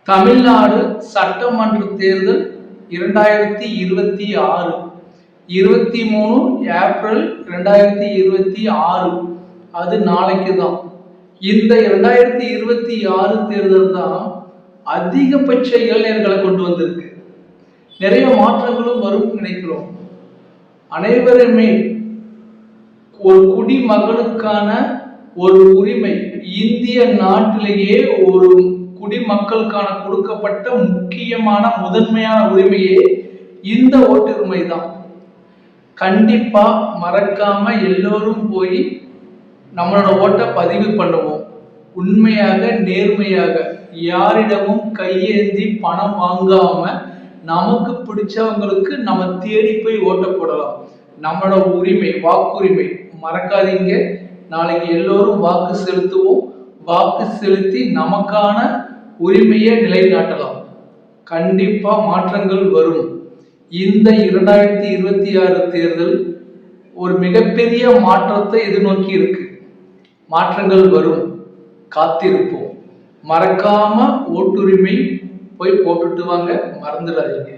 தமிழ்நாடு சட்டமன்ற தேர்தல் 2026 23 ஏப்ரல் 2026. அது நாளைக்கு தான். இந்த 2026 தேர்தல் தான் அதிகபட்ச இளைஞர்களை கொண்டு வந்திருக்கு. நிறைய மாற்றங்களும் வரும் நினைக்கிறோம். அனைவருமே ஒரு குடிமகனுக்கான ஒரு உரிமை இந்திய நாட்டிலேயே ஒரு குடிமக்களுக்கான கொடுக்கப்பட்ட முக்கியமான முதன்மையான உரிமையே இந்த ஓட்டுரிமை தான். கண்டிப்பா மறக்காம எல்லோரும் போய் நம்மளோட ஓட்டை பதிவு பண்ணுவோம். உண்மையாக நேர்மையாக யாரிடமும் கையேந்தி பணம் வாங்காம நமக்கு பிடிச்சவங்களுக்கு நம்ம தேடி போய் ஓட்ட போடலாம். நம்மளோட உரிமை, வாக்குரிமை மறக்காதீங்க. நாளைக்கு எல்லோரும் வாக்கு செலுத்துவோம். வாக்கு செலுத்தி நமக்கான உரிமையை நிலைநாட்டலாம். கண்டிப்பா மாற்றங்கள் வரும். இந்த 2026 தேர்தல் ஒரு மிகப்பெரிய மாற்றத்தை எதிர்நோக்கி இருக்கு. மாற்றங்கள் வரும், காத்திருப்போம். மறக்காம ஓட்டுரிமை போய் போட்டுட்டு வாங்க, மறந்துடாதீங்க.